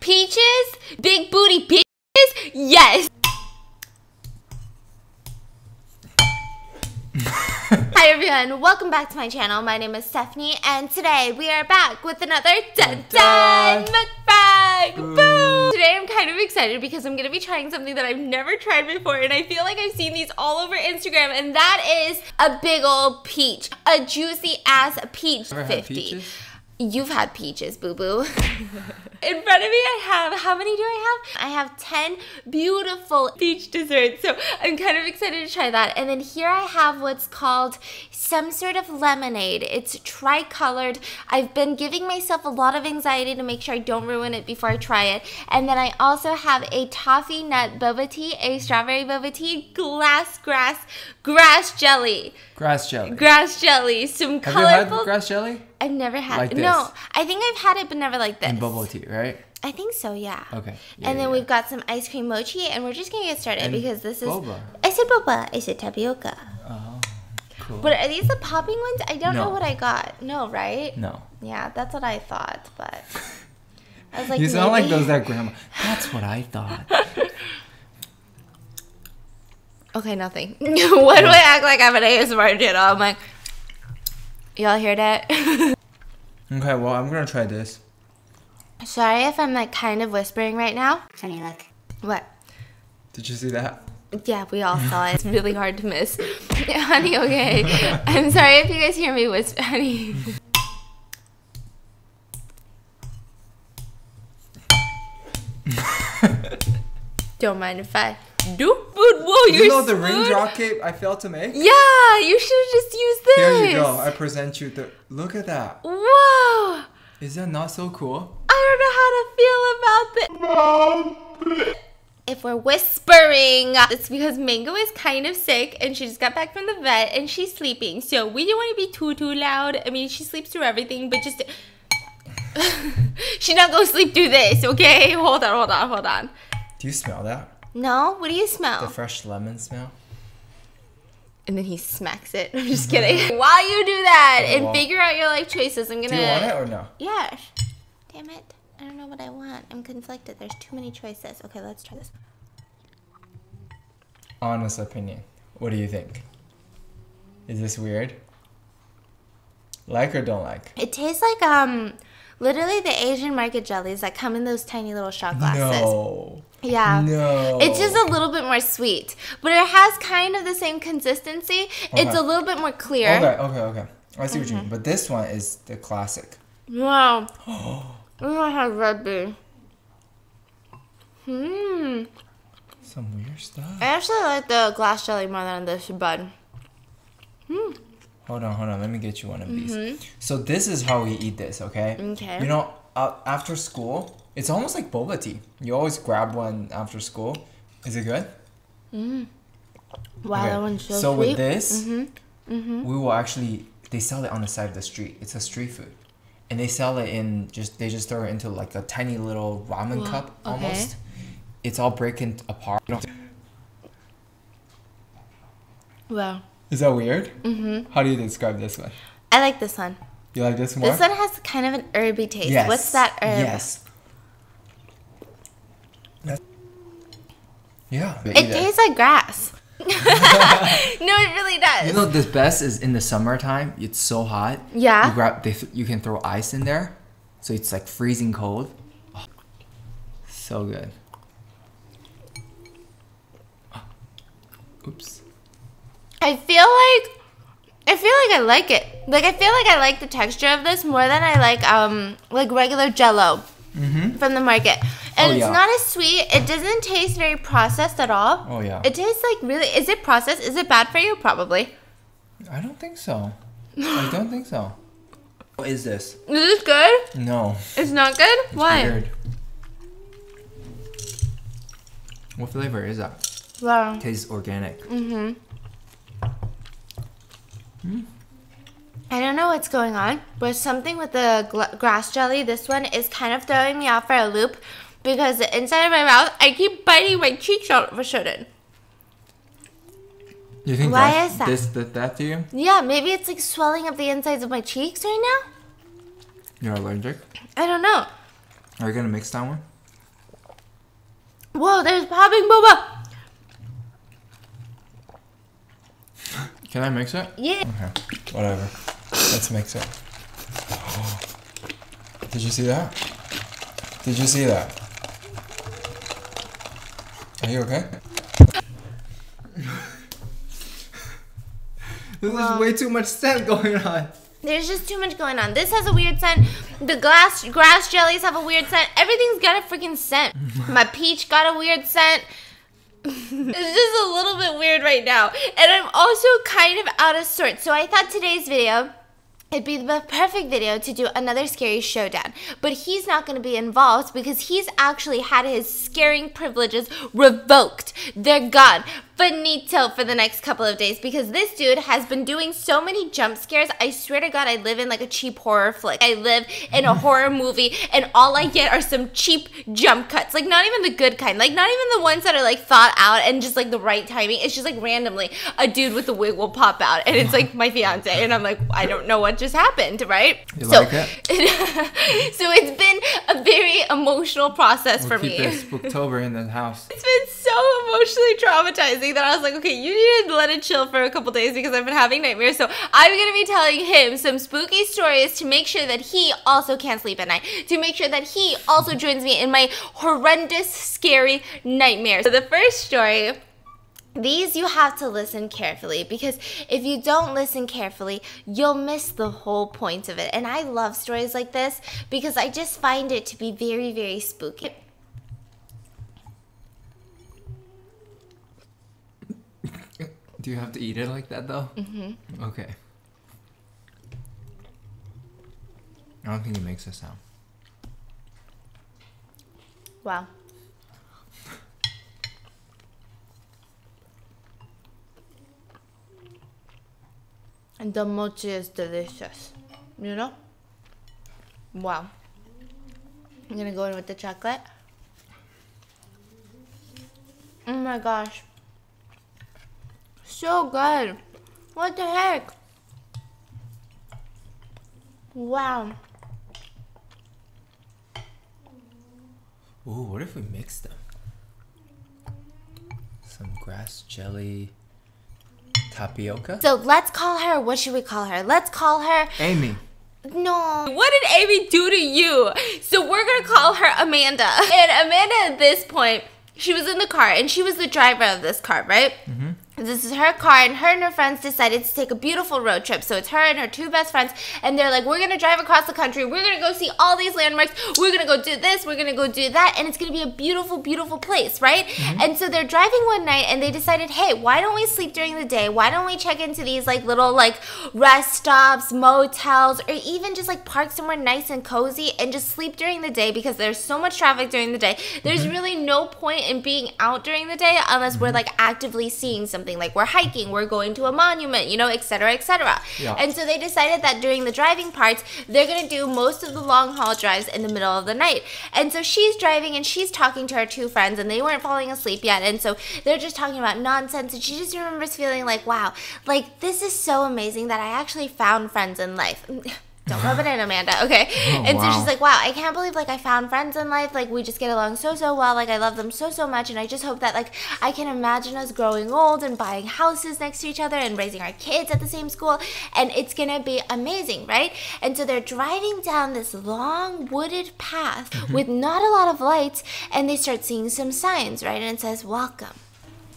Peaches? Big booty bitches? Yes! Hi everyone, welcome back to my channel. My name is Stephanie and today we are back with another Dun Dun Mukbang! Boom! Today I'm kind of excited because I'm going to be trying something that I've never tried before and I feel like I've seen these all over Instagram, and that is a big old peach. A juicy ass peach. Ever 50. You've had peaches, boo-boo. In front of me I have, how many do I have? I have 10 beautiful peach desserts, so I'm kind of excited to try that. And then here I have what's called some sort of lemonade. It's tri-colored. I've been giving myself a lot of anxiety to make sure I don't ruin it before I try it. And then I also have a toffee nut boba tea, a strawberry boba tea, grass jelly. Grass jelly. Grass jelly. Some Have colorful. you had grass jelly? I've never had Like it. this? No, I think I've had it, but never like this. And bubble tea, right? I think so, yeah. Okay. And then we've got some ice cream mochi, and we're just gonna get started And because this is. boba. I said boba. I said tapioca. Oh, cool. But are these the popping ones? I don't know No. what I got. No, right? No. Yeah, that's what I thought, but I was like, You sound like maybe. those that grandma. That's what I thought. Okay, nothing. Why do I act like I'm an ASMR channel? I'm like, y'all hear that? Okay, well, I'm gonna try this. Sorry if I'm like kind of whispering right now. Honey, look. What? Did you see that? Yeah, we all saw it. It's really hard to miss. Honey, okay. I'm sorry if you guys hear me whisper. Honey. Don't mind if I do. Whoa, You you're know the smooth. raindrop cape I failed to make? Yeah, you should have just used this. Here you go. I present you the. Look at that. Whoa. Is that not so cool? I don't know how to feel about this. If we're whispering, it's because Mango is kind of sick and she just got back from the vet and she's sleeping. So we don't want to be too loud. I mean, she sleeps through everything, but just she's not gonna sleep through this, okay? Hold on. Do you smell that? No, what do you The smell? fresh lemon smell? And then he smacks it. I'm just kidding. While you do that Oh, and wow. figure out your life choices, I'm gonna. Do you want it or no? Yes. Damn it. I don't know what I want. I'm conflicted. There's too many choices. Okay, let's try this. Honest opinion. What do you think? Is this weird? Like or don't like? It tastes like literally the Asian market jellies that come in those tiny little shot glasses. No. Yeah. No. It's just a little bit more sweet, but it has kind of the same consistency. It's Okay. a little bit more clear. Okay. I see what you mean. But this one is the classic. Wow. This one has red bean. Some weird stuff. I actually like the glass jelly more than this bud. Hold on. Let me get you one of these. So this is how we eat this, okay? Okay. You know, after school, it's almost like boba tea. You always grab one after school. Is it good? Wow, Okay. that one's so So sweet. with this, we will actually, they sell it on the side of the street. It's a street food. And they sell it in, they just throw it into like a tiny little ramen cup almost. It's all breaking apart. Wow. Is that weird? How do you describe this one? I like this one. You like this more? This one has kind of an herby taste. Yes. What's that herb? Yes. Yeah. It tastes like grass. No, it really does. You know, the best is in the summertime. It's so hot. Yeah. You grab. You can throw ice in there, so it's like freezing cold. Oh, so good. Oh, oops. I feel like I like it. Like I feel like I like the texture of this more than I like regular Jello from the market. And Oh, it's yeah. not as sweet. It doesn't taste very processed at all. Oh, yeah. It tastes like really. Is it processed? Is it bad for you? Probably. I don't think so. I don't think so. What is this? Is this good? No. It's not good. It's Why? weird. What flavor is that? Wow. Tastes organic. I don't know what's going on, but something with the grass jelly, this one is kind of throwing me off for a loop because the inside of my mouth, I keep biting my cheeks all of a sudden. You think Why is that? that to you? Yeah, maybe it's like swelling up the insides of my cheeks right now. You're allergic? I don't know. Are you gonna mix that one? Whoa, there's popping boba. Can I mix it? Yeah. Okay, whatever. Let's mix it. Did you see that? Did you see that? Are you okay? There's way too much scent going on. There's just too much going on. This has a weird scent. The grass jellies have a weird scent. Everything's got a freaking scent. My peach got a weird scent. It's just a little bit weird right now. And I'm also kind of out of sorts. So I thought today's video, it'd be the perfect video to do another scary showdown. But he's not going to be involved because he's actually had his scaring privileges revoked. They're gone. Finito for the next couple of days because this dude has been doing so many jump scares. I swear to God, I live in like a cheap horror flick. I live in a horror movie and all I get are some cheap jump cuts. Like not even the good kind. Like not even the ones that are like thought out and just like the right timing. It's just like randomly a dude with a wig will pop out and it's like my fiance and I'm like, I don't know what just happened, right? You like it? So it's been a very emotional process for me. Keep it Spooktober in the house. It's been so emotionally traumatizing that I was like, okay, you need to let it chill for a couple days because I've been having nightmares. So I'm going to be telling him some spooky stories to make sure that he also can't sleep at night. To make sure that he also joins me in my horrendous, scary nightmares. So the first story, these you have to listen carefully because if you don't listen carefully, you'll miss the whole point of it. And I love stories like this because I just find it to be very, very spooky. Do you have to eat it like that though? Mm-hmm. Okay. I don't think it makes a sound. Wow. And the mochi is delicious. You know? Wow. I'm gonna go in with the chocolate. Oh my gosh. So good. What the heck? Wow. Ooh, what if we mix them? Some grass jelly tapioca? So let's call her, what should we call her? Let's call her Amy. No. What did Amy do to you? So we're gonna call her Amanda. And Amanda at this point, she was in the car and she was the driver of this car, right? Mm-hmm. This is her car and her friends decided to take a beautiful road trip. So it's her and her two best friends and they're like, we're going to drive across the country. We're going to go see all these landmarks. We're going to go do this. We're going to go do that. And it's going to be a beautiful, beautiful place, right? Mm-hmm. And so they're driving one night and they decided, hey, why don't we sleep during the day? Why don't we check into these like little like rest stops, motels, or even just like park somewhere nice and cozy and just sleep during the day because there's so much traffic during the day. There's really no point in being out during the day unless we're like actively seeing something. Like we're hiking, we're going to a monument, you know, etc., etc. Yeah. And so they decided that during the driving parts, they're going to do most of the long haul drives in the middle of the night. And so she's driving and she's talking to her two friends and they weren't falling asleep yet. And so they're just talking about nonsense and she just remembers feeling like, wow, like this is so amazing that I actually found friends in life. Don't rub it in, Amanda, okay? Oh, and so she's like, wow, I can't believe, like, I found friends in life. Like, we just get along so, so well. Like, I love them so, so much. And I just hope that, like, I can imagine us growing old and buying houses next to each other and raising our kids at the same school. And it's going to be amazing, right? And so they're driving down this long wooded path with not a lot of lights. And they start seeing some signs, right? And it says, welcome.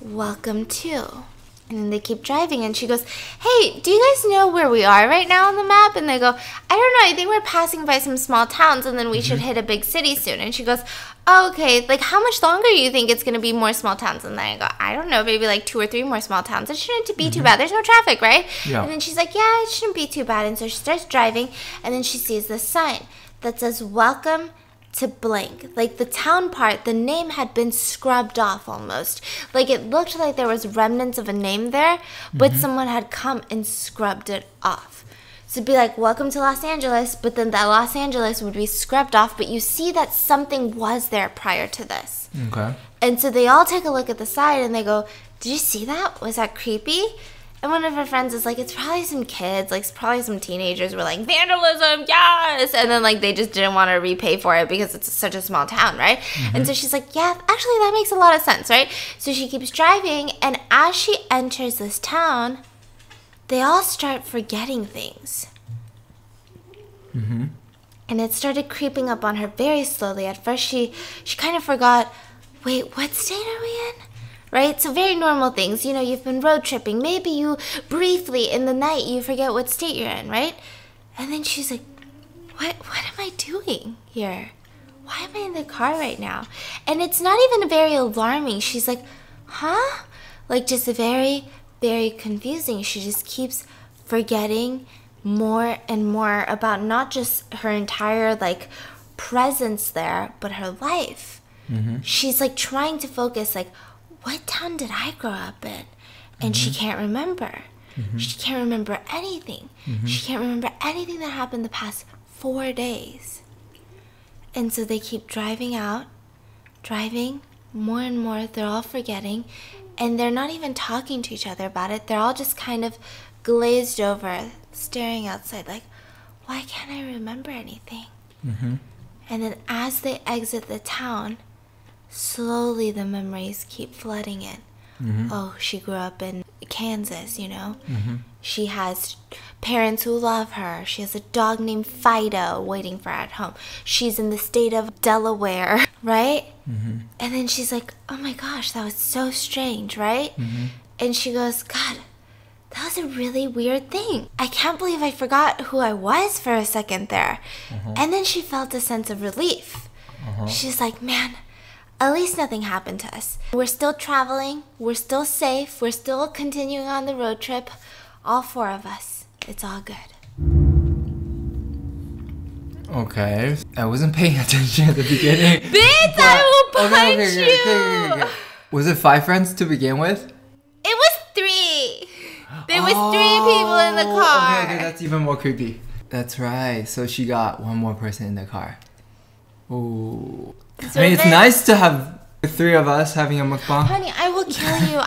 Welcome to... And then they keep driving and she goes, hey, do you guys know where we are right now on the map? And they go, I don't know, I think we're passing by some small towns and then we should hit a big city soon. And she goes, oh, okay, like how much longer do you think it's going to be more small towns? And then I go, I don't know, maybe like 2 or 3 more small towns. It shouldn't be too bad. There's no traffic, right? Yeah. And then she's like, yeah, it shouldn't be too bad. And so she starts driving and then she sees this sign that says, welcome to blank. Like the town part, the name had been scrubbed off almost. Like it looked like there was remnants of a name there, but someone had come and scrubbed it off. So it'd be like, welcome to Los Angeles, but then that Los Angeles would be scrubbed off, but you see that something was there prior to this. Okay. And so they all take a look at the side and they go, did you see that? Was that creepy? And one of her friends is like, it's probably some kids, like, it's probably some teenagers were like, vandalism, yes! And then, like, they just didn't want to repay for it because it's such a small town, right? And so she's like, yeah, actually, that makes a lot of sense, right? So she keeps driving, and as she enters this town, they all start forgetting things. And it started creeping up on her very slowly. At first, she kind of forgot, wait, what state are we in? Right? So very normal things. You know, you've been road tripping. Maybe you briefly in the night, you forget what state you're in, right? And then she's like, what am I doing here? Why am I in the car right now? And it's not even very alarming. She's like, huh? Like, just very, very confusing. She just keeps forgetting more and more about not just her entire, like, presence there, but her life. She's, like, trying to focus, like, what town did I grow up in? And she can't remember. She can't remember anything. She can't remember anything that happened the past 4 days. And so they keep driving out, driving more and more. They're all forgetting. And they're not even talking to each other about it. They're all just kind of glazed over, staring outside like, why can't I remember anything? And then as they exit the town, slowly the memories keep flooding in. Oh, she grew up in Kansas, you know? She has parents who love her. She has a dog named Fido waiting for her at home. She's in the state of Delaware, right? And then she's like, oh my gosh, that was so strange, right? And she goes, God, that was a really weird thing. I can't believe I forgot who I was for a second there. And then she felt a sense of relief. She's like, man, at least nothing happened to us. We're still traveling. We're still safe. We're still continuing on the road trip. All 4 of us. It's all good. Okay. I wasn't paying attention at the beginning. Bitch, I will punch you! Okay. Was it 5 friends to begin with? It was 3. There was 3 people in the car. Okay, that's even more creepy. That's right. So she got one more person in the car. Ooh. So I mean, it's nice to have 3 of us having a mukbang. Honey, I will kill you.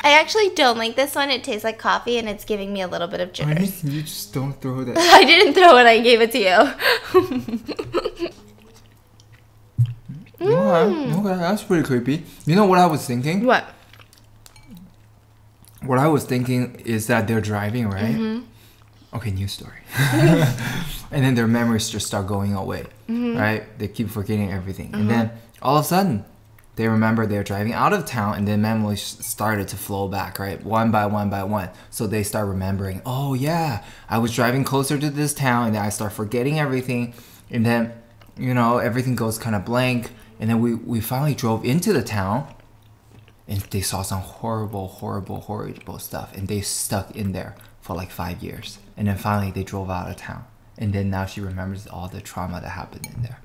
I actually don't like this one. It tastes like coffee and it's giving me a little bit of jitters. You just don't throw that. I didn't throw it. I gave it to you. Okay, that's pretty creepy. You know what I was thinking? What? What I was thinking is that they're driving, right? Okay, new story. And then their memories just start going away, right? They keep forgetting everything. And then all of a sudden, they remember they're driving out of town and then memories started to flow back, right? One by one by one. So they start remembering, oh yeah, I was driving closer to this town and then I start forgetting everything. And then, you know, everything goes kind of blank. And then we finally drove into the town and they saw some horrible stuff. And they stuck in there for like 5 years. And then finally they drove out of town. And then now she remembers all the trauma that happened in there.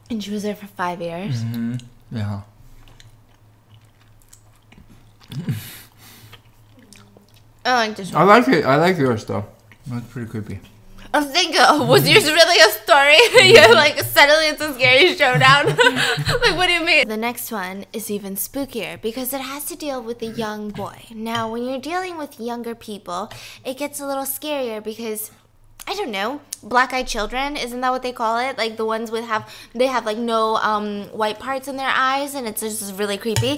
And she was there for 5 years? Yeah. I like this one. I like it. I like yours though. That's pretty creepy. I was thinking, was yours really a story? You're like, suddenly it's a scary showdown. Like, what do you mean? The next one is even spookier because it has to deal with a young boy. Now, when you're dealing with younger people, it gets a little scarier because, I don't know, black-eyed children, isn't that what they call it? Like the ones with they have like no white parts in their eyes and it's just really creepy.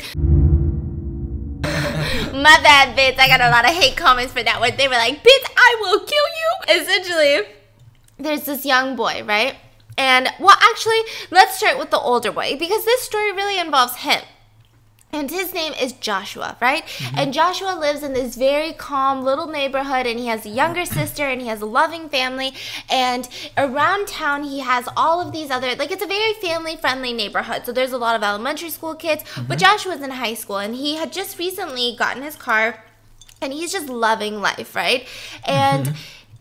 My bad, bitch. I got a lot of hate comments for that one. They were like, bitch, I will kill you. Essentially, there's this young boy, right? And, well, actually, let's start with the older boy because this story really involves him. And his name is Joshua, right? And Joshua lives in this very calm little neighborhood and he has a younger sister and he has a loving family. And around town, he has all of these other, like it's a very family-friendly neighborhood. So there's a lot of elementary school kids, but Joshua's in high school and he had just recently gotten his car and he's just loving life, right? And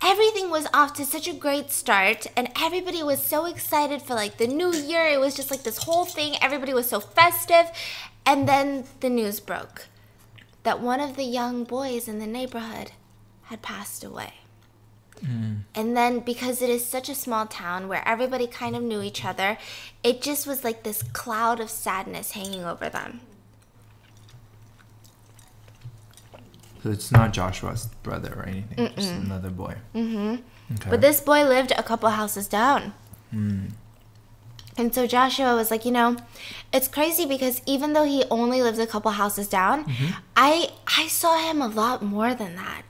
everything was off to such a great start and everybody was so excited for like the new year. It was just like this whole thing. Everybody was so festive. And then the news broke that one of the young boys in the neighborhood had passed away. And then because it is such a small town where everybody kind of knew each other, it just was like this cloud of sadness hanging over them. So it's not Joshua's brother or anything, just another boy. Okay. But this boy lived a couple houses down. And so Joshua was like, you know, it's crazy because even though he only lived a couple houses down, I saw him a lot more than that.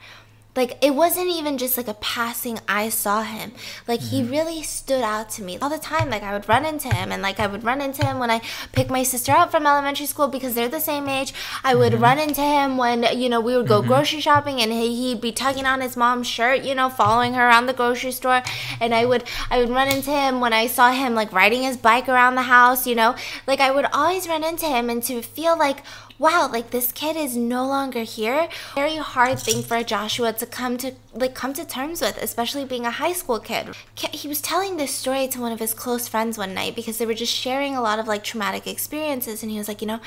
Like, it wasn't even just like a passing I saw him. Like, he really stood out to me all the time. Like, I would run into him, and like I would run into him when I picked my sister up from elementary school because they're the same age. I would run into him when, you know, we would go grocery shopping, and he'd be tugging on his mom's shirt, you know, following her around the grocery store. And I would run into him when I saw him like riding his bike around the house, you know. Like, I would always run into him, and to feel like, wow, like this kid is no longer here. Very hard thing for Joshua to come to terms with, especially being a high school kid. He was telling this story to one of his close friends one night because they were just sharing a lot of like traumatic experiences, and he was like, you know,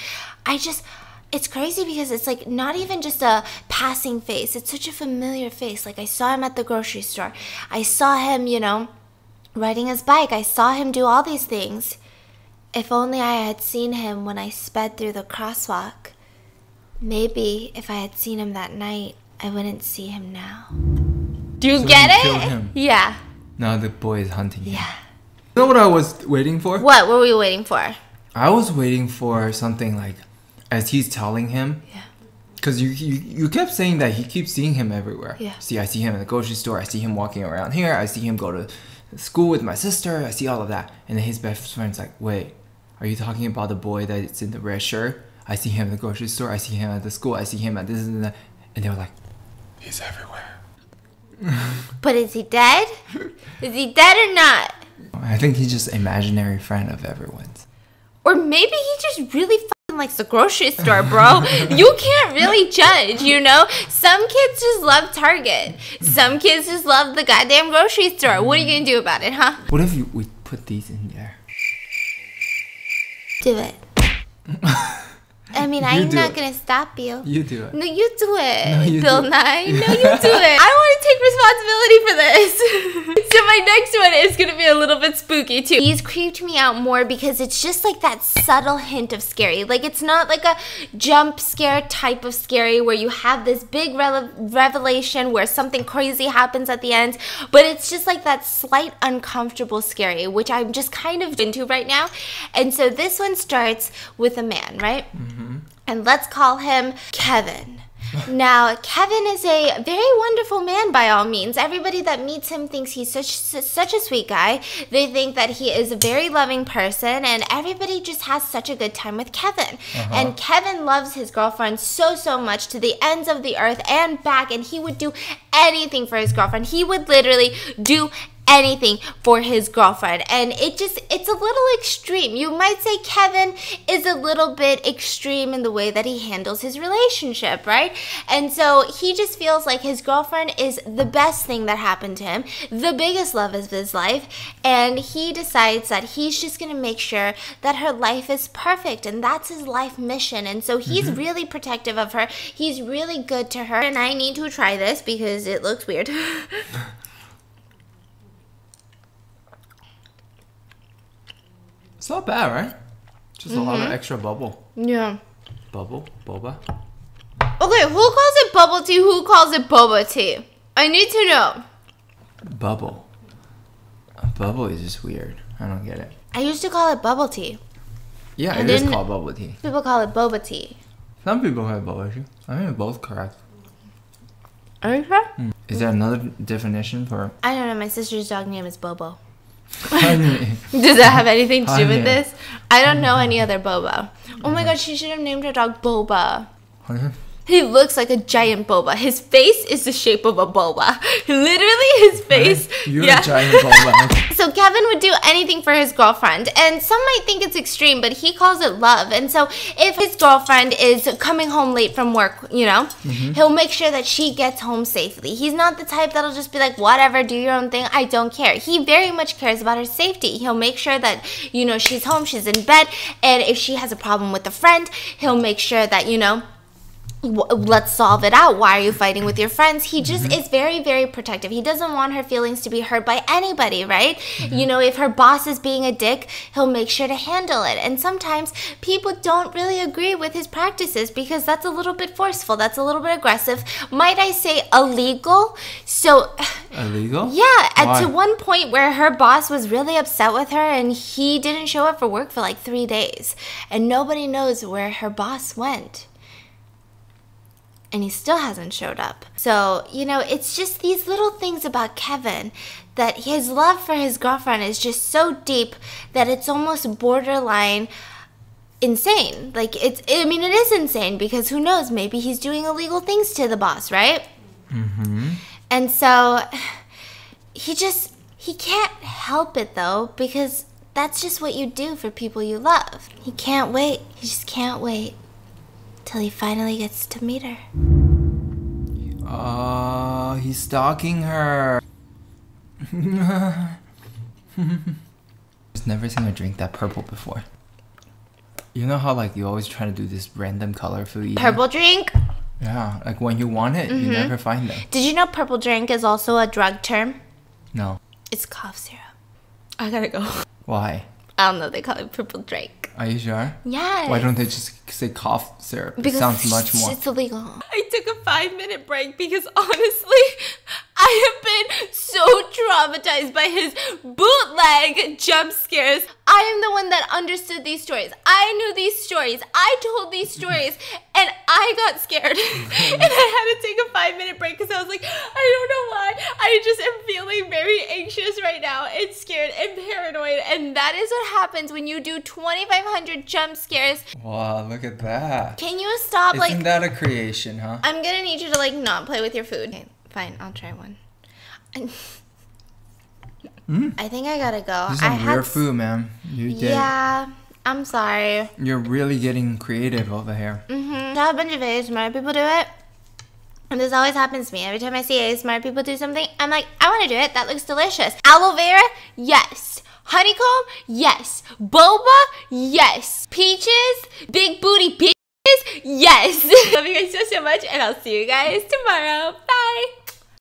it's crazy because it's like not even just a passing face. It's such a familiar face. Like, I saw him at the grocery store. I saw him, you know, riding his bike. I saw him do all these things. If only I had seen him when I sped through the crosswalk. Maybe if I had seen him that night, I wouldn't see him now. Do you get it? Killed him. Yeah. Now the boy is hunting him. Yeah. You know what I was waiting for? What were we waiting for? I was waiting for something like, as he's telling him. Yeah. Because you kept saying that he keeps seeing him everywhere. Yeah. See, I see him in the grocery store. I see him walking around here. I see him go to school with my sister. I see all of that. And then his best friend's like, wait, are you talking about the boy that's in the red shirt? I see him in the grocery store. I see him at the school. I see him at this and that. And they were like, he's everywhere. But is he dead? Is he dead or not? I think he's just imaginary friend of everyone's. Or maybe he just really fucking likes the grocery store, bro. You can't really judge, you know? Some kids just love Target. Some kids just love the goddamn grocery store. What are you gonna do about it, huh? What if we put these in there? Do it. I mean, I'm not gonna stop you. You do it. No, you do it, No, you Bill do it. Nye. No, you do it. I want to take responsibility for this. So my next one is gonna be a little bit spooky too. These creeped me out more because it's just like that subtle hint of scary. Like, it's not like a jump scare type of scary where you have this big revelation where something crazy happens at the end, but it's just like that slight uncomfortable scary, which I'm just kind of into right now. And so this one starts with a man, right? And let's call him Kevin. Now, Kevin is a very wonderful man by all means. Everybody that meets him thinks he's such a sweet guy. They think that he is a very loving person, and everybody just has such a good time with Kevin. And Kevin loves his girlfriend so much, to the ends of the earth and back, and he would do anything for his girlfriend. He would literally do anything for his girlfriend, and it's a little extreme. You might say Kevin is a little bit extreme in the way that he handles his relationship, right? And so he just feels like his girlfriend is the best thing that happened to him, the biggest love of his life, and he decides that he's just gonna make sure that her life is perfect, and that's his life mission. And so he's really protective of her. He's really good to her, and I need to try this because it looks weird. It's not bad, right? Just a lot of extra bubble. Yeah. Bubble? Boba? Okay, who calls it bubble tea? Who calls it boba tea? I need to know. Bubble. Bubble is just weird. I don't get it. I used to call it bubble tea. Yeah, it is called bubble tea. People call it boba tea. Some people have boba tea. I think they're both correct. Are you sure? Is there another definition for... I don't know. My sister's dog name is Bobo. honey? Does that have anything to do with Honey. this? I don't know any other boba. Oh my god, she should have named her dog Boba. Honey? He looks like a giant boba. His face is the shape of a boba. Literally, his face. You're a giant boba. So Kevin would do anything for his girlfriend, and some might think it's extreme, but he calls it love. And so if his girlfriend is coming home late from work, you know, he'll make sure that she gets home safely. He's not the type that'll just be like, whatever, do your own thing, I don't care. He very much cares about her safety. He'll make sure that, you know, she's home, she's in bed, and if she has a problem with a friend, he'll make sure that, you know, let's solve it out. Why are you fighting with your friends? He just is very, very protective. He doesn't want her feelings to be hurt by anybody, right? You know, if her boss is being a dick, he'll make sure to handle it. And sometimes people don't really agree with his practices because that's a little bit forceful. That's a little bit aggressive. Might I say illegal? So... Illegal? Yeah, to one point where her boss was really upset with her and he didn't show up for work for like 3 days. And nobody knows where her boss went. And he still hasn't showed up. So, you know, it's just these little things about Kevin that his love for his girlfriend is just so deep that it's almost borderline insane. Like, it is insane because who knows, maybe he's doing illegal things to the boss, right? And so, he can't help it though because that's just what you do for people you love. He can't wait. He just can't wait till he finally gets to meet her. Oh, he's stalking her. I've never seen her drink that purple before. You know how like you always try to do this random color food? Purple drink? Yeah, like when you want it, you never find them. Did you know purple drink is also a drug term? No. It's cough syrup. I gotta go. Why? I don't know, they call it purple drink. Are you sure? Yes. Why don't they just say cough syrup? Because it sounds much more. It's illegal. I took a 5-minute break because honestly, I have been so traumatized by his bootleg jump scares. I am the one that understood these stories. I knew these stories. I told these stories and I got scared. And I had to take a 5-minute break because I was like, I don't know why. I just am feeling very anxious right now and scared and paranoid. And that is what happens when you do 2,500 jump scares. Wow, look at that. Can you stop? Isn't that a creation, huh? I'm gonna need you to like not play with your food. Okay, fine, I'll try one. I think I gotta go. This is some weird food, man. Yeah, I'm sorry. You're really getting creative over here. I have a bunch of ASMR people do it. And this always happens to me. Every time I see ASMR people do something, I'm like, I want to do it. That looks delicious. Aloe vera? Yes. Honeycomb? Yes. Boba? Yes. Peaches? Big booty bitches? Yes. Love you guys so much, and I'll see you guys tomorrow. Bye.